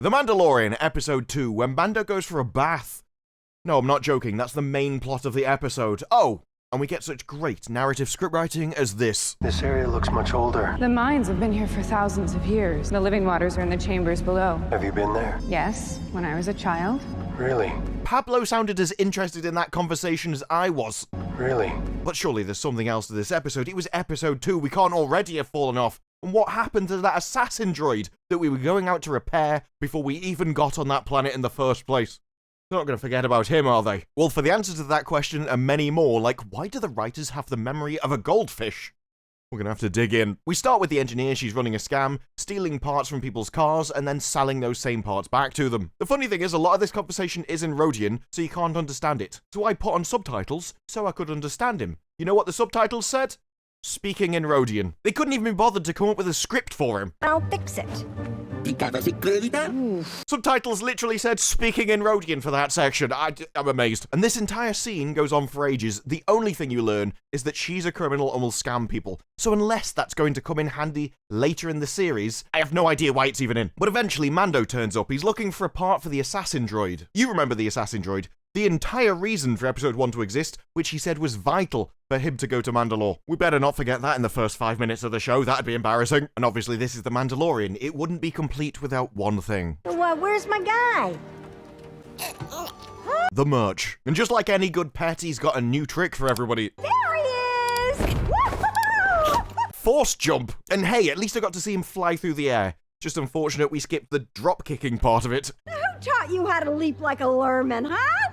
The Mandalorian, Episode 2, when Mando goes for a bath. No, I'm not joking, that's the main plot of the episode. Oh, and we get such great narrative scriptwriting as this. This area looks much older. The mines have been here for thousands of years. The living waters are in the chambers below. Have you been there? Yes, when I was a child. Really? Pablo sounded as interested in that conversation as I was. Really? But surely there's something else to this episode. It was Episode 2, we can't already have fallen off. And what happened to that assassin droid that we were going out to repair before we even got on that planet in the first place? They're not going to forget about him, are they? Well, for the answer to that question and many more, like why do the writers have the memory of a goldfish? We're going to have to dig in. We start with the engineer. She's running a scam, stealing parts from people's cars, and then selling those same parts back to them. The funny thing is, a lot of this conversation is in Rodian, so you can't understand it. So I put on subtitles so I could understand him. You know what the subtitles said? Speaking in Rodian. They couldn't even be bothered to come up with a script for him. I'll fix it. Subtitles literally said speaking in Rodian for that section. I'm amazed. And this entire scene goes on for ages. The only thing you learn is that she's a criminal and will scam people. So unless that's going to come in handy later in the series, I have no idea why it's even in. But eventually Mando turns up. He's looking for a part for the assassin droid. You remember the assassin droid. The entire reason for Episode 1 to exist, which he said was vital for him to go to Mandalore. We better not forget that in the first 5 minutes of the show, that'd be embarrassing. And obviously this is the Mandalorian, it wouldn't be complete without one thing. Well, where's my guy? The merch. And just like any good pet, he's got a new trick for everybody. There he is! Woo-hoo! Force jump! And hey, at least I got to see him fly through the air. Just unfortunate we skipped the drop-kicking part of it. Who taught you how to leap like a lerman, huh?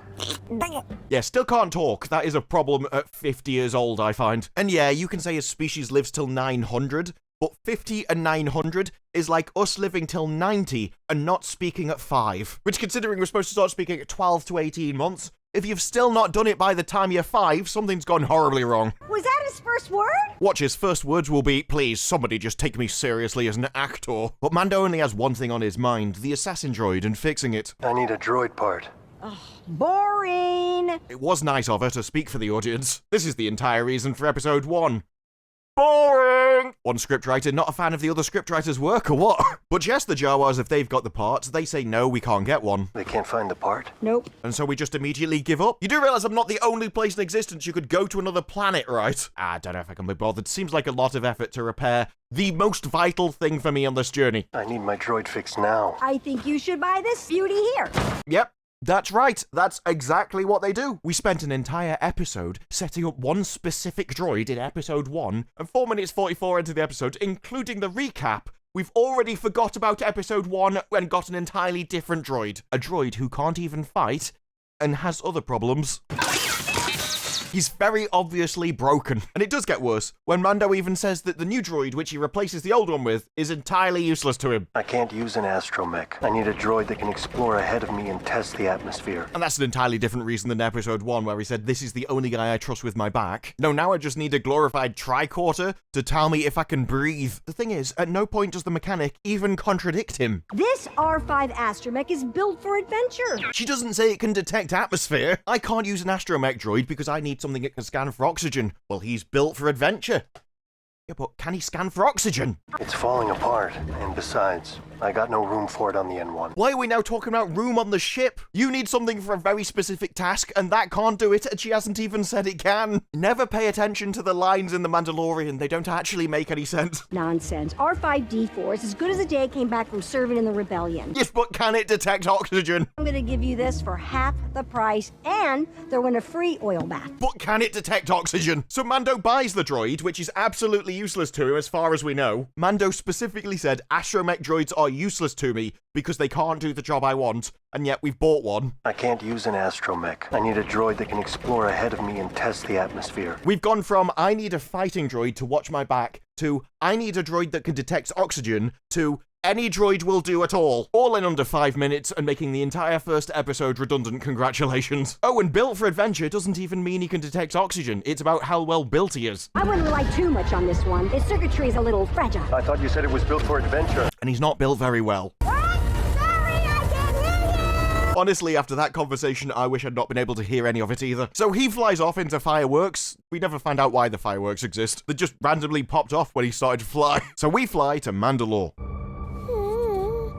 Yeah, still can't talk. That is a problem at 50 years old, I find. And yeah, you can say a species lives till 900, but 50 and 900 is like us living till 90 and not speaking at 5. Which, considering we're supposed to start speaking at 12 to 18 months, if you've still not done it by the time you're 5, something's gone horribly wrong. Was that his first word? Watch, his first words will be, please, somebody just take me seriously as an actor. But Mando only has one thing on his mind, the assassin droid and fixing it. I need a droid part. Boring. It was nice of her to speak for the audience. This is the entire reason for Episode 1. Boring! One scriptwriter not a fan of the other scriptwriter's work, or what? But yes, the Jawas, if they've got the parts, they say no, we can't get one. They can't find the part? Nope. And so we just immediately give up? You do realize I'm not the only place in existence you could go to another planet, right? I don't know if I can be bothered. Seems like a lot of effort to repair the most vital thing for me on this journey. I need my droid fixed now. I think you should buy this beauty here. Yep. That's right, that's exactly what they do. We spent an entire episode setting up one specific droid in Episode 1, and 4 minutes 44 into the episode, including the recap, we've already forgot about Episode 1 and got an entirely different droid. A droid who can't even fight and has other problems. He's very obviously broken. And it does get worse, when Mando even says that the new droid, which he replaces the old one with, is entirely useless to him. I can't use an astromech. I need a droid that can explore ahead of me and test the atmosphere. And that's an entirely different reason than Episode 1, where he said, this is the only guy I trust with my back. No, now I just need a glorified tricorder to tell me if I can breathe. The thing is, at no point does the mechanic even contradict him. This R5 astromech is built for adventure. She doesn't say it can detect atmosphere. I can't use an astromech droid because I need something that can scan for oxygen. Well, he's built for adventure. Yeah, but can he scan for oxygen? It's falling apart, and besides, I got no room for it on the N1. Why are we now talking about room on the ship? You need something for a very specific task, and that can't do it, and she hasn't even said it can. Never pay attention to the lines in The Mandalorian. They don't actually make any sense. Nonsense. R5-D4 is as good as a day came back from serving in the rebellion. Yes, but can it detect oxygen? I'm gonna give you this for half the price, and throw in a free oil bath. But can it detect oxygen? So Mando buys the droid, which is absolutely useless to him as far as we know. Mando specifically said astromech droids are useless to me because they can't do the job I want, and yet we've bought one. I can't use an astromech. I need a droid that can explore ahead of me and test the atmosphere. We've gone from I need a fighting droid to watch my back to I need a droid that can detect oxygen to any droid will do at all in under 5 minutes and making the entire first episode redundant. Congratulations. Oh, and built for adventure doesn't even mean he can detect oxygen. It's about how well built he is. I wouldn't rely too much on this one. Its circuitry is a little fragile. I thought you said it was built for adventure. And he's not built very well. What? Sorry, I can't hear you! Honestly, after that conversation, I wish I'd not been able to hear any of it either. So he flies off into fireworks. We never find out why the fireworks exist. They just randomly popped off when he started to fly. So we fly to Mandalore.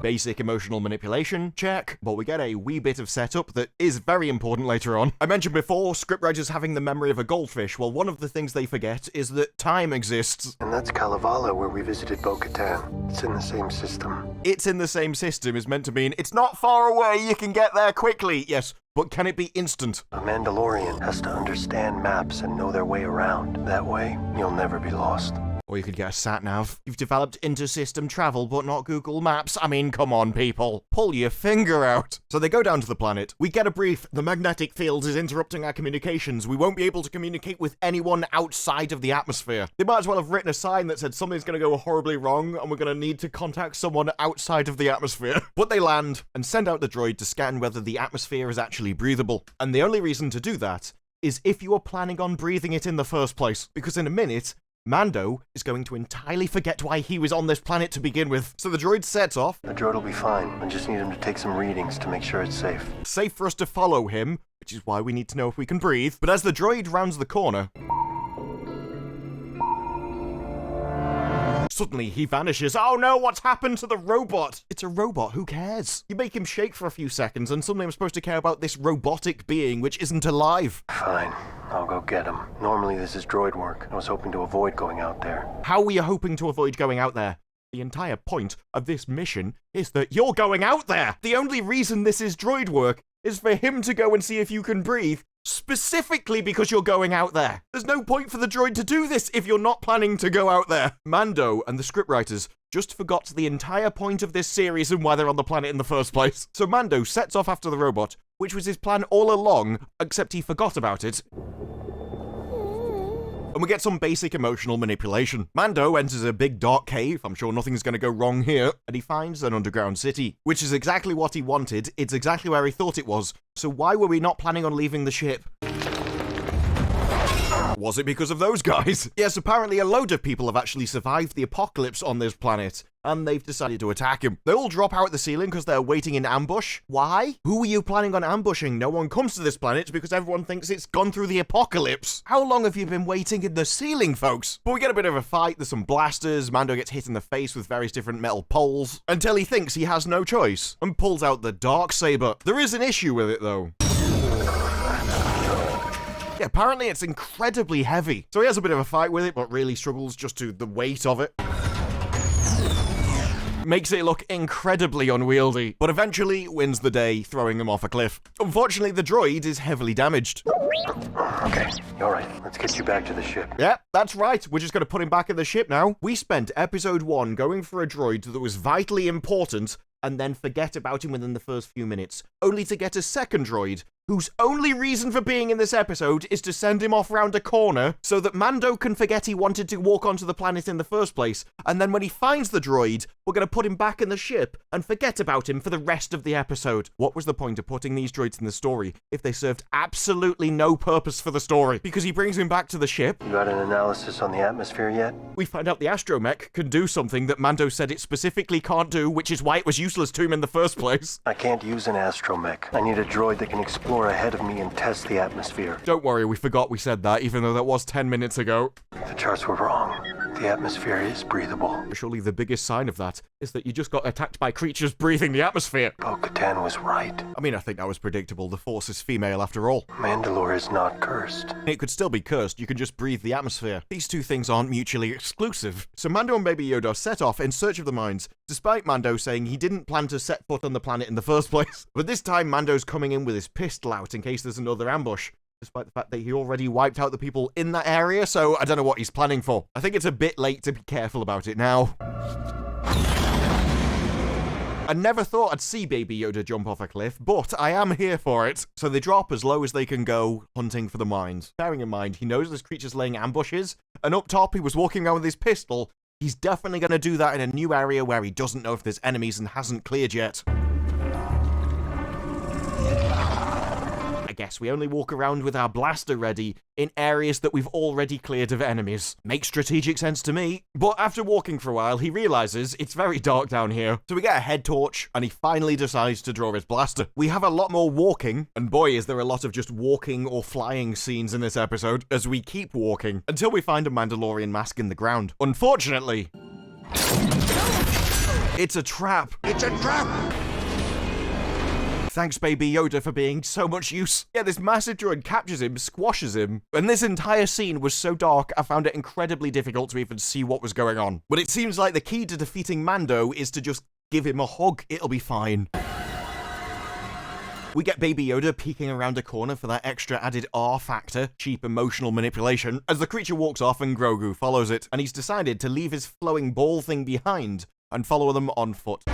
Basic emotional manipulation, check, but we get a wee bit of setup that is very important later on. I mentioned before, scriptwriters having the memory of a goldfish. Well, one of the things they forget is that time exists. And that's Kalevala, where we visited Bo-Katan. It's in the same system. It's in the same system is meant to mean it's not far away, you can get there quickly. Yes, but can it be instant? A Mandalorian has to understand maps and know their way around. That way, you'll never be lost. Or you could get a sat-nav. You've developed inter-system travel, but not Google Maps. I mean, come on, people. Pull your finger out. So they go down to the planet. We get a brief. The magnetic field is interrupting our communications. We won't be able to communicate with anyone outside of the atmosphere. They might as well have written a sign that said something's going to go horribly wrong and we're going to need to contact someone outside of the atmosphere. But they land and send out the droid to scan whether the atmosphere is actually breathable. And the only reason to do that is if you are planning on breathing it in the first place. Because in a minute, Mando is going to entirely forget why he was on this planet to begin with. So the droid sets off. The droid will be fine. I just need him to take some readings to make sure it's safe. Safe for us to follow him, which is why we need to know if we can breathe. But as the droid rounds the corner, suddenly he vanishes. Oh no, what's happened to the robot? It's a robot, who cares? You make him shake for a few seconds and suddenly I'm supposed to care about this robotic being which isn't alive. Fine. I'll go get him. Normally this is droid work. I was hoping to avoid going out there. How were you hoping to avoid going out there? The entire point of this mission is that you're going out there. The only reason this is droid work is for him to go and see if you can breathe, specifically because you're going out there. There's no point for the droid to do this if you're not planning to go out there. Mando and the scriptwriters just forgot the entire point of this series and why they're on the planet in the first place. So Mando sets off after the robot, which was his plan all along, except he forgot about it. And we get some basic emotional manipulation. Mando enters a big dark cave, I'm sure nothing's going to go wrong here, and he finds an underground city, which is exactly what he wanted, it's exactly where he thought it was, so why were we not planning on leaving the ship? Was it because of those guys? Yes, apparently a load of people have actually survived the apocalypse on this planet, and they've decided to attack him. They all drop out the ceiling because they're waiting in ambush. Why? Who are you planning on ambushing? No one comes to this planet because everyone thinks it's gone through the apocalypse. How long have you been waiting in the ceiling, folks? But we get a bit of a fight, there's some blasters, Mando gets hit in the face with various different metal poles, until he thinks he has no choice, and pulls out the darksaber. There is an issue with it, though. Yeah, apparently it's incredibly heavy. So he has a bit of a fight with it, but really struggles just to the weight of it. Makes it look incredibly unwieldy, but eventually wins the day, throwing him off a cliff. Unfortunately, the droid is heavily damaged. Okay, all right. Let's get you back to the ship. Yeah, that's right. We're just going to put him back in the ship now. We spent episode 1 going for a droid that was vitally important and then forget about him within the first few minutes, only to get a second droid whose only reason for being in this episode is to send him off round a corner so that Mando can forget he wanted to walk onto the planet in the first place, and then when he finds the droid, we're going to put him back in the ship and forget about him for the rest of the episode. What was the point of putting these droids in the story if they served absolutely no purpose for the story? Because he brings him back to the ship. You got an analysis on the atmosphere yet? We find out the astromech can do something that Mando said it specifically can't do, which is why it was useless to him in the first place. I can't use an astromech. I need a droid that can explore ahead of me and test the atmosphere. Don't worry, we forgot we said that, even though that was 10 minutes ago. The charts were wrong. The atmosphere is breathable. Surely the biggest sign of that is that you just got attacked by creatures breathing the atmosphere. Bo-Katan was right. I mean, I think that was predictable. The Force is female after all. Mandalore is not cursed. It could still be cursed. You can just breathe the atmosphere. These two things aren't mutually exclusive. So Mando and Baby Yoda set off in search of the mines, despite Mando saying he didn't plan to set foot on the planet in the first place. But this time Mando's coming in with his pistol out in case there's another ambush, despite the fact that he already wiped out the people in that area, so I don't know what he's planning for. I think it's a bit late to be careful about it now. I never thought I'd see Baby Yoda jump off a cliff, but I am here for it. So they drop as low as they can go, hunting for the mines. Bearing in mind, he knows there's creatures laying ambushes, and up top he was walking around with his pistol. He's definitely going to do that in a new area where he doesn't know if there's enemies and hasn't cleared yet. I guess we only walk around with our blaster ready in areas that we've already cleared of enemies. Makes strategic sense to me. But after walking for a while, he realizes it's very dark down here. So we get a head torch, and he finally decides to draw his blaster. We have a lot more walking, and boy is there a lot of just walking or flying scenes in this episode, as we keep walking, until we find a Mandalorian mask in the ground. Unfortunately, It's a trap. It's a trap! Thanks, Baby Yoda, for being so much use. Yeah, this massive droid captures him, squashes him, and this entire scene was so dark, I found it incredibly difficult to even see what was going on. But it seems like the key to defeating Mando is to just give him a hug. It'll be fine. We get Baby Yoda peeking around a corner for that extra added R factor, cheap emotional manipulation, as the creature walks off and Grogu follows it, and he's decided to leave his flowing ball thing behind and follow them on foot.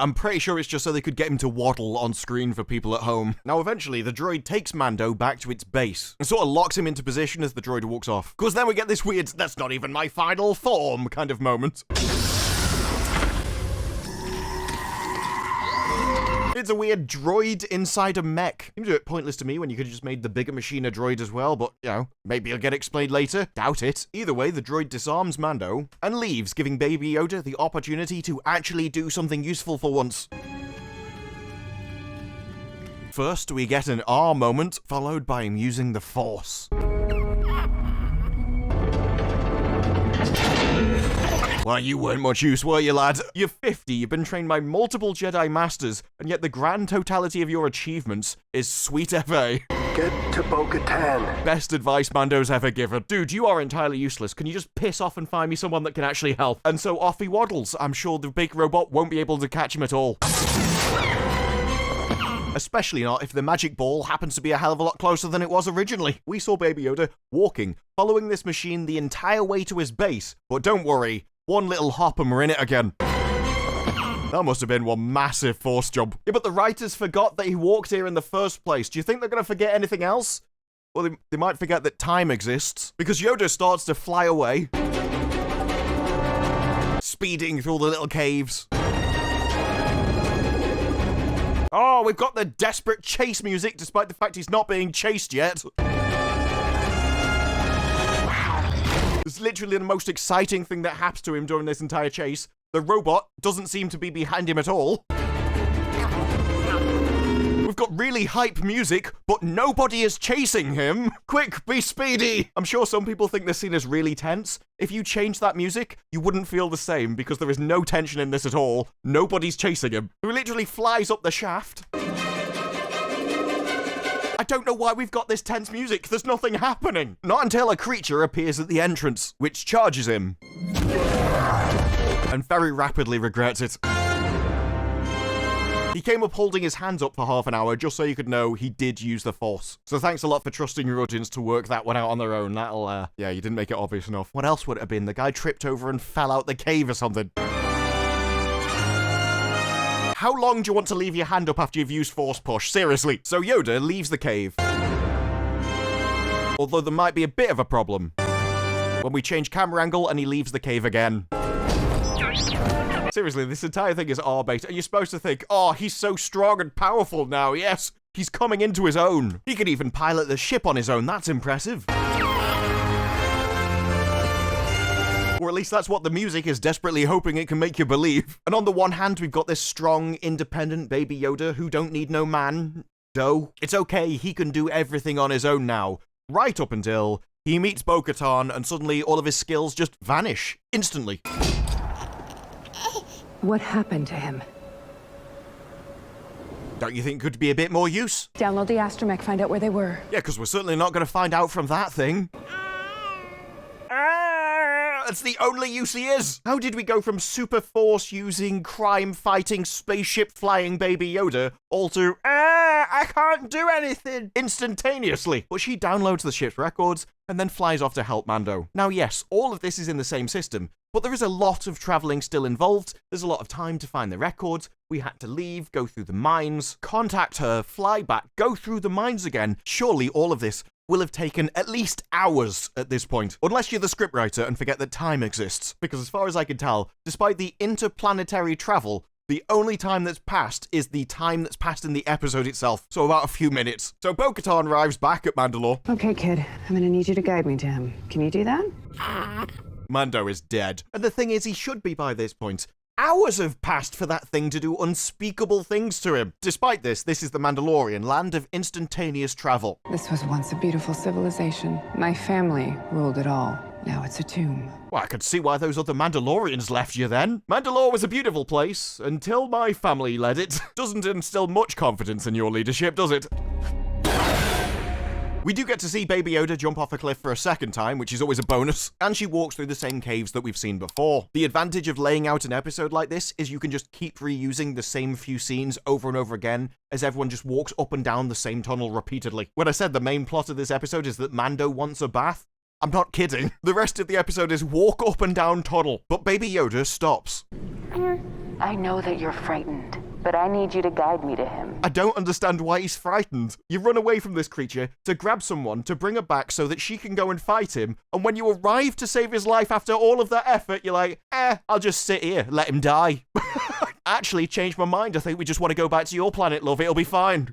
I'm pretty sure it's just so they could get him to waddle on screen for people at home. Now, eventually, the droid takes Mando back to its base and sort of locks him into position as the droid walks off. Because then we get this weird, that's not even my final form kind of moment. It's a weird droid inside a mech. Seems a bit pointless to me when you could have just made the bigger machine a droid as well, but, you know, maybe it'll get explained later. Doubt it. Either way, the droid disarms Mando and leaves, giving Baby Yoda the opportunity to actually do something useful for once. First, we get an R moment, followed by him using the Force. Well, you weren't much use, were you, lad? You're 50, you've been trained by multiple Jedi Masters, and yet the grand totality of your achievements is sweet FA. Get to Bo-Katan. Best advice Mando's ever given. Dude, you are entirely useless. Can you just piss off and find me someone that can actually help? And so off he waddles. I'm sure the big robot won't be able to catch him at all. Especially not if the magic ball happens to be a hell of a lot closer than it was originally. We saw Baby Yoda walking, following this machine the entire way to his base, but don't worry, one little hop and we're in it again. That must have been one massive Force jump. Yeah, but the writers forgot that he walked here in the first place. Do you think they're going to forget anything else? Well, they might forget that time exists, because Yoda starts to fly away, speeding through all the little caves. Oh, we've got the desperate chase music, despite the fact he's not being chased yet. It's literally the most exciting thing that happens to him during this entire chase. The robot doesn't seem to be behind him at all. We've got really hype music, but nobody is chasing him. Quick, be speedy! I'm sure some people think this scene is really tense. If you change that music, you wouldn't feel the same, because there is no tension in this at all. Nobody's chasing him. He literally flies up the shaft. I don't know why we've got this tense music. There's nothing happening. Not until a creature appears at the entrance, which charges him. And very rapidly regrets it. He came up holding his hands up for half an hour just so you could know he did use the Force. So thanks a lot for trusting your audience to work that one out on their own. That'll, yeah, you didn't make it obvious enough. What else would it have been? The guy tripped over and fell out the cave or something. How long do you want to leave your hand up after you've used Force Push? Seriously. So Yoda leaves the cave. Although there might be a bit of a problem when we change camera angle and he leaves the cave again. Seriously, this entire thing is R-bait, and you're supposed to think, oh, he's so strong and powerful now, yes, he's coming into his own. He can even pilot the ship on his own, that's impressive. Or at least that's what the music is desperately hoping it can make you believe. And on the one hand, we've got this strong, independent Baby Yoda who don't need no man. It's okay, he can do everything on his own now. Right up until he meets Bo-Katan and suddenly all of his skills just vanish instantly. What happened to him? Don't you think could be a bit more use? Download the astromech, find out where they were. Yeah, because we're certainly not going to find out from that thing. That's the only use he is. How did we go from super force using, crime fighting, spaceship flying Baby Yoda all to, I can't do anything instantaneously? But she downloads the ship's records and then flies off to help Mando. Now, yes, all of this is in the same system, but there is a lot of traveling still involved. There's a lot of time to find the records. We had to leave, go through the mines, contact her, fly back, go through the mines again. Surely all of this will have taken at least hours at this point. Unless you're the scriptwriter and forget that time exists. Because as far as I can tell, despite the interplanetary travel, the only time that's passed is the time that's passed in the episode itself. So about a few minutes. So Bo-Katan arrives back at Mandalore. Okay, kid, I'm gonna need you to guide me to him. Can you do that? Mando is dead. And the thing is, he should be by this point. Hours have passed for that thing to do unspeakable things to him. Despite this is the Mandalorian, land of instantaneous travel. This was once a beautiful civilization. My family ruled it all. Now it's a tomb. Well, I could see why those other Mandalorians left you then. Mandalore was a beautiful place until my family led it. Doesn't instill much confidence in your leadership, does it? We do get to see Baby Yoda jump off a cliff for a second time, which is always a bonus, and she walks through the same caves that we've seen before. The advantage of laying out an episode like this is you can just keep reusing the same few scenes over and over again, as everyone just walks up and down the same tunnel repeatedly. When I said the main plot of this episode is that Mando wants a bath, I'm not kidding. The rest of the episode is walk up and down tunnel, but Baby Yoda stops. I know that you're frightened, but I need you to guide me to him. I don't understand why he's frightened. You run away from this creature to grab someone to bring her back so that she can go and fight him, and when you arrive to save his life after all of that effort, you're like, I'll just sit here, let him die. Actually, changed my mind. I think we just want to go back to your planet, love. It'll be fine.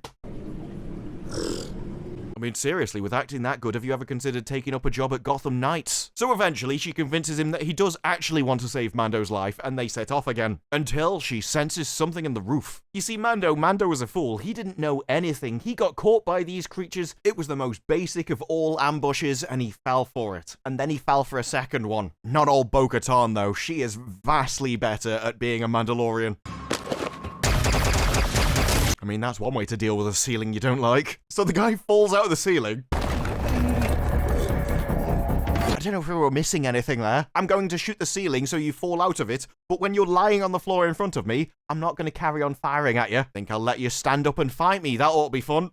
I mean, seriously, with acting that good, have you ever considered taking up a job at Gotham Knights? So eventually, she convinces him that he does actually want to save Mando's life, and they set off again. Until she senses something in the roof. You see, Mando was a fool. He didn't know anything. He got caught by these creatures. It was the most basic of all ambushes, and he fell for it. And then he fell for a second one. Not old Bo-Katan, though. She is vastly better at being a Mandalorian. I mean, that's one way to deal with a ceiling you don't like. So the guy falls out of the ceiling. I don't know if we were missing anything there. I'm going to shoot the ceiling so you fall out of it, but when you're lying on the floor in front of me, I'm not going to carry on firing at you. Think I'll let you stand up and fight me. That ought to be fun.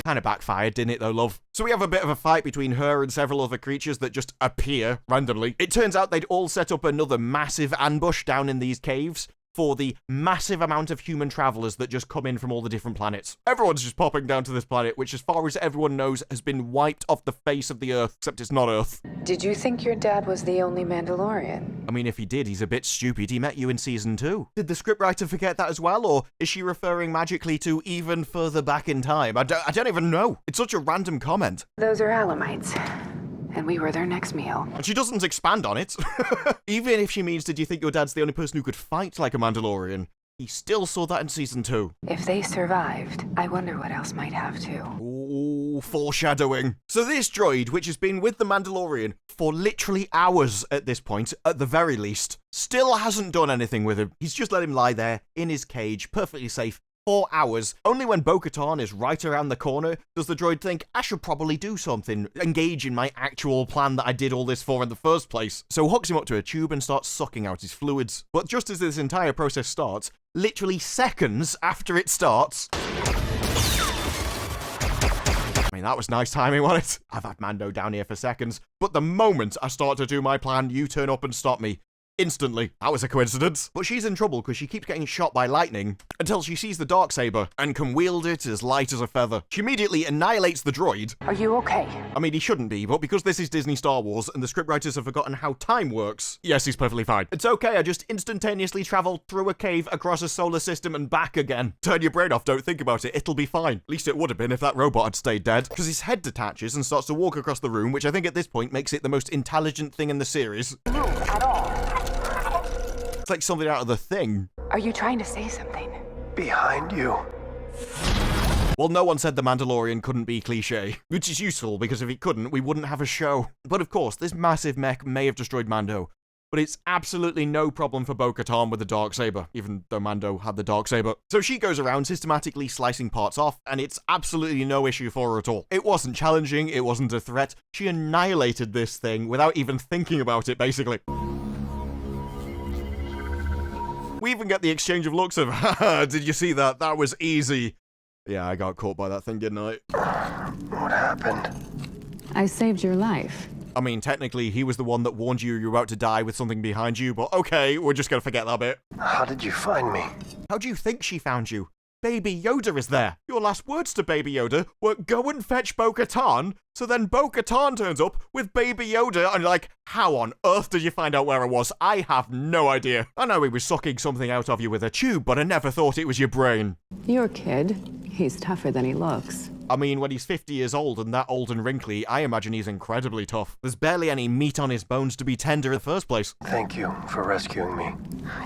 Kind of backfired, didn't it though, love? So we have a bit of a fight between her and several other creatures that just appear randomly. It turns out they'd all set up another massive ambush down in these caves for the massive amount of human travelers that just come in from all the different planets. Everyone's just popping down to this planet, which as far as everyone knows has been wiped off the face of the Earth, except it's not Earth. Did you think your dad was the only Mandalorian? I mean, if he did, he's a bit stupid. He met you in season 2. Did the scriptwriter forget that as well, or is she referring magically to even further back in time? I don't even know. It's such a random comment. Those are Alamites. And we were their next meal. And she doesn't expand on it. Even if she means, did you think your dad's the only person who could fight like a Mandalorian? He still saw that in season 2. If they survived, I wonder what else might have to. Ooh, foreshadowing. So this droid, which has been with the Mandalorian for literally hours at this point, at the very least, still hasn't done anything with him. He's just let him lie there, in his cage, perfectly safe, 4 hours. Only when Bo-Katan is right around the corner does the droid think, I should probably do something, engage in my actual plan that I did all this for in the first place. So hooks him up to a tube and starts sucking out his fluids. But just as this entire process starts, literally seconds after it starts... I mean, that was nice timing, wasn't it? I've had Mando down here for seconds, but the moment I start to do my plan, you turn up and stop me. Instantly. That was a coincidence. But she's in trouble because she keeps getting shot by lightning until she sees the darksaber and can wield it as light as a feather. She immediately annihilates the droid. Are you okay? I mean, he shouldn't be, but because this is Disney Star Wars and the scriptwriters have forgotten how time works, yes, he's perfectly fine. It's okay, I just instantaneously traveled through a cave across a solar system and back again. Turn your brain off, don't think about it, it'll be fine. At least it would have been if that robot had stayed dead. Because his head detaches and starts to walk across the room, which I think at this point makes it the most intelligent thing in the series. Move at all. It's like something out of The Thing. Are you trying to say something? Behind you. Well, no one said the Mandalorian couldn't be cliché, which is useful because if he couldn't, we wouldn't have a show. But of course, this massive mech may have destroyed Mando, but it's absolutely no problem for Bo-Katan with the darksaber, even though Mando had the darksaber. So she goes around systematically slicing parts off, and it's absolutely no issue for her at all. It wasn't challenging, it wasn't a threat. She annihilated this thing without even thinking about it, basically. We even get the exchange of looks of, haha, did you see that? That was easy. Yeah, I got caught by that thing, didn't I? What happened? I saved your life. I mean, technically, he was the one that warned you were about to die with something behind you, but okay, we're just gonna forget that bit. How did you find me? How do you think she found you? Baby Yoda is there. Your last words to Baby Yoda were, go and fetch Bo-Katan. So then Bo-Katan turns up with Baby Yoda and you're like, how on earth did you find out where I was? I have no idea. I know he was sucking something out of you with a tube, but I never thought it was your brain. Your kid. He's tougher than he looks. I mean, when he's 50 years old and that old and wrinkly, I imagine he's incredibly tough. There's barely any meat on his bones to be tender in the first place. Thank you for rescuing me.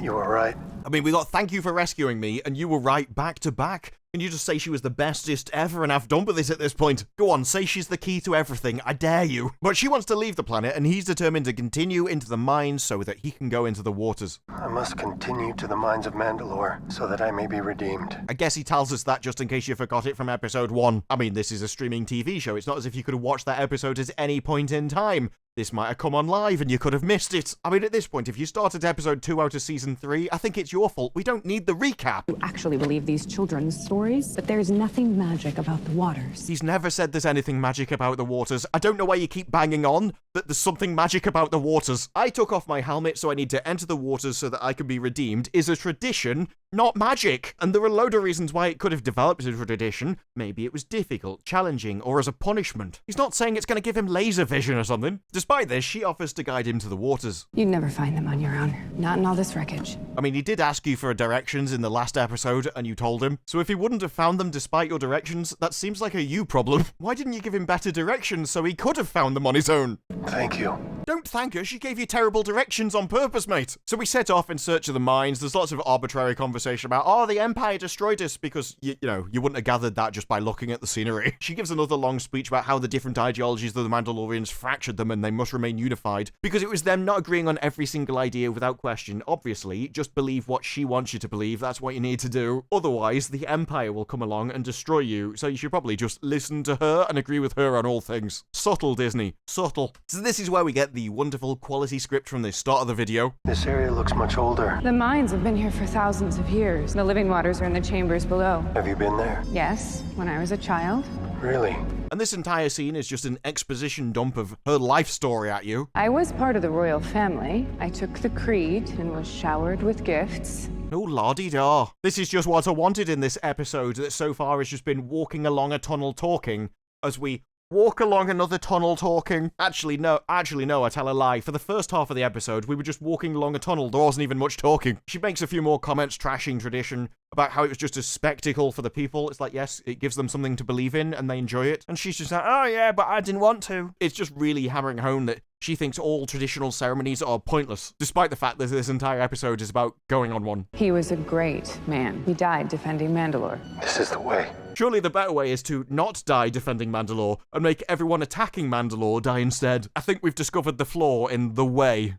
You were right. I mean, we got thank you for rescuing me, and you were right back to back. Can you just say she was the bestest ever and have done with it at this point? Go on, say she's the key to everything, I dare you. But she wants to leave the planet, and he's determined to continue into the mines so that he can go into the waters. I must continue to the mines of Mandalore so that I may be redeemed. I guess he tells us that just in case you forgot it from episode 1. I mean, this is a streaming TV show. It's not as if you could have watched that episode at any point in time. This might have come on live and you could have missed it. I mean, at this point, if you started episode 2 out of season 3, I think it's your fault. We don't need the recap. You actually believe these children's stories, but there's nothing magic about the waters. He's never said there's anything magic about the waters. I don't know why you keep banging on that there's something magic about the waters. I took off my helmet, so I need to enter the waters so that I can be redeemed is a tradition, not magic. And there are a load of reasons why it could have developed as a tradition. Maybe it was difficult, challenging, or as a punishment. He's not saying it's going to give him laser vision or something. Despite this, she offers to guide him to the waters. You'd never find them on your own. Not in all this wreckage. I mean, he did ask you for directions in the last episode, and you told him. So if he wouldn't have found them despite your directions, that seems like a you problem. Why didn't you give him better directions so he could have found them on his own? Thank you. Don't thank her, she gave you terrible directions on purpose, mate. So we set off in search of the mines. There's lots of arbitrary conversation about, oh, the Empire destroyed us, because, you know, you wouldn't have gathered that just by looking at the scenery. She gives another long speech about how the different ideologies of the Mandalorians fractured them and they must remain unified, because it was them not agreeing on every single idea without question. Obviously, just believe what she wants you to believe, that's what you need to do. Otherwise, the Empire will come along and destroy you, so you should probably just listen to her and agree with her on all things. Subtle, Disney. Subtle. So this is where we get the wonderful quality script from the start of the video. This area looks much older. The mines have been here for thousands of years. The living waters are in the chambers below. Have you been there? Yes, when I was a child. Really? And this entire scene is just an exposition dump of her life story at you. I was part of the royal family. I took the creed and was showered with gifts. Oh, la-di-da. This is just what I wanted in this episode that so far has just been walking along a tunnel talking as we walk along another tunnel talking. Actually, no, I tell a lie. For the first half of the episode, we were just walking along a tunnel. There wasn't even much talking. She makes a few more comments trashing tradition about how it was just a spectacle for the people. It's like, yes, it gives them something to believe in and they enjoy it. And she's just like, oh yeah, but I didn't want to. It's just really hammering home that she thinks all traditional ceremonies are pointless, despite the fact that this entire episode is about going on one. He was a great man. He died defending Mandalore. This is the way. Surely the better way is to not die defending Mandalore and make everyone attacking Mandalore die instead. I think we've discovered the flaw in the way.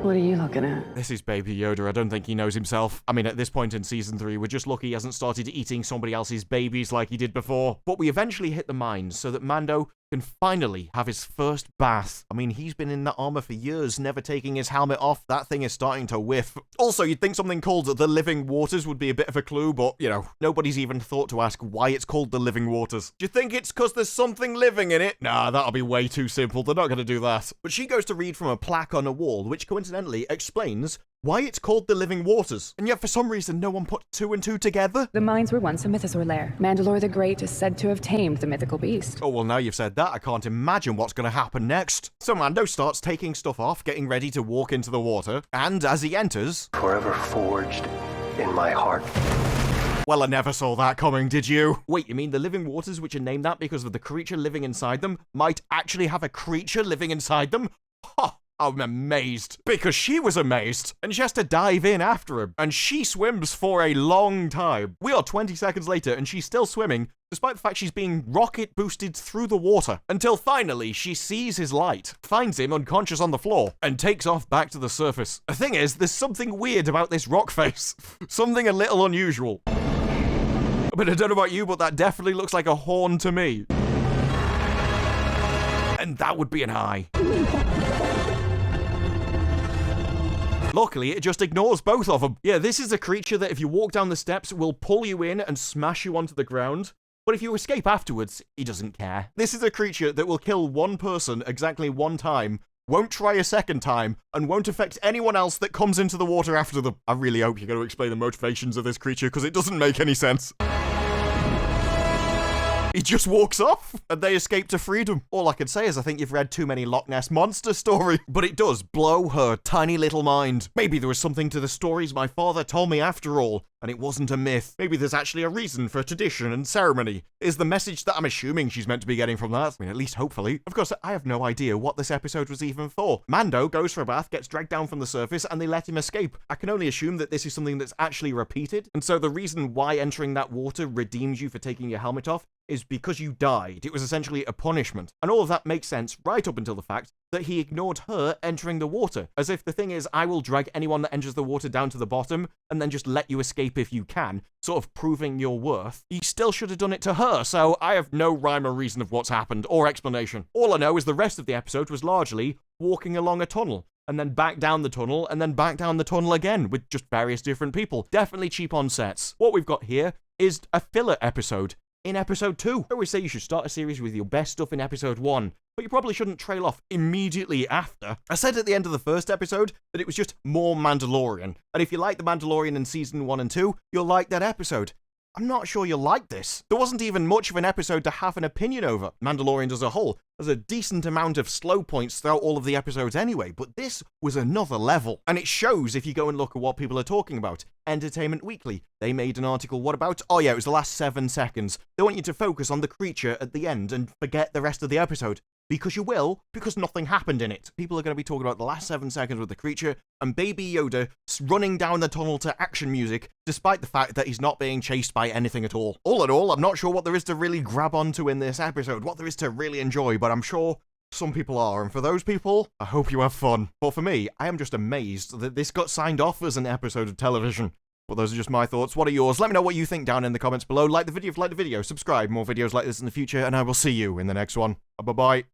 What are you looking at? This is Baby Yoda. I don't think he knows himself. I mean, at this point in season 3, we're just lucky he hasn't started eating somebody else's babies like he did before. But we eventually hit the mines so that Mando can finally have his first bath. I mean, he's been in that armor for years, never taking his helmet off. That thing is starting to whiff. Also, you'd think something called the Living Waters would be a bit of a clue, but, you know, nobody's even thought to ask why it's called the Living Waters. Do you think it's because there's something living in it? Nah, that'll be way too simple. They're not going to do that. But she goes to read from a plaque on a wall, which coincidentally explains why it's called the Living Waters. And yet for some reason no one put 2 and 2 together. The mines were once a mythosaur lair. Mandalore the Great is said to have tamed the mythical beast. Oh, well, now you've said that, I can't imagine what's going to happen next. So Mando starts taking stuff off, getting ready to walk into the water, and as he enters... Forever forged in my heart. Well, I never saw that coming, did you? Wait, you mean the living waters, which are named that because of the creature living inside them, might actually have a creature living inside them? Ha! I'm amazed. Because she was amazed. And she has to dive in after him. And she swims for a long time. We are 20 seconds later and she's still swimming, despite the fact she's being rocket boosted through the water. Until finally she sees his light, finds him unconscious on the floor, and takes off back to the surface. The thing is, there's something weird about this rock face. Something a little unusual. But I don't know about you, but that definitely looks like a horn to me. And that would be an eye. Luckily, it just ignores both of them. Yeah, this is a creature that if you walk down the steps will pull you in and smash you onto the ground. But if you escape afterwards, he doesn't care. This is a creature that will kill one person exactly one time, won't try a second time, and won't affect anyone else that comes into the water after them. I really hope you're going to explain the motivations of this creature, because it doesn't make any sense. He just walks off, and they escape to freedom. All I can say is I think you've read too many Loch Ness Monster stories. But it does blow her tiny little mind. Maybe there was something to the stories my father told me after all, and it wasn't a myth. Maybe there's actually a reason for tradition and ceremony. Is the message that I'm assuming she's meant to be getting from that? I mean, at least hopefully. Of course, I have no idea what this episode was even for. Mando goes for a bath, gets dragged down from the surface, and they let him escape. I can only assume that this is something that's actually repeated, and so the reason why entering that water redeems you for taking your helmet off is because you died. It was essentially a punishment. And all of that makes sense right up until the fact that he ignored her entering the water. As if the thing is, I will drag anyone that enters the water down to the bottom and then just let you escape if you can, sort of proving your worth. He still should have done it to her, so I have no rhyme or reason of what's happened or explanation. All I know is the rest of the episode was largely walking along a tunnel, and then back down the tunnel, and then back down the tunnel again with just various different people. Definitely cheap on sets. What we've got here is a filler episode in episode 2. I always say you should start a series with your best stuff in episode 1, but you probably shouldn't trail off immediately after. I said at the end of the first episode that it was just more Mandalorian, and if you like The Mandalorian in season 1 and 2, you'll like that episode. I'm not sure you'll like this. There wasn't even much of an episode to have an opinion over. Mandalorian as a whole has a decent amount of slow points throughout all of the episodes anyway, but this was another level. And it shows if you go and look at what people are talking about. Entertainment Weekly, they made an article, what about? Oh yeah, it was the last 7 seconds. They want you to focus on the creature at the end and forget the rest of the episode. Because you will, because nothing happened in it. People are going to be talking about the last 7 seconds with the creature and Baby Yoda running down the tunnel to action music, despite the fact that he's not being chased by anything at all. All in all, I'm not sure what there is to really grab onto in this episode, what there is to really enjoy, but I'm sure some people are, and for those people, I hope you have fun. But for me, I am just amazed that this got signed off as an episode of television. But those are just my thoughts. What are yours? Let me know what you think down in the comments below. Like the video if you like the video. Subscribe, more videos like this in the future, and I will see you in the next one. Bye-bye.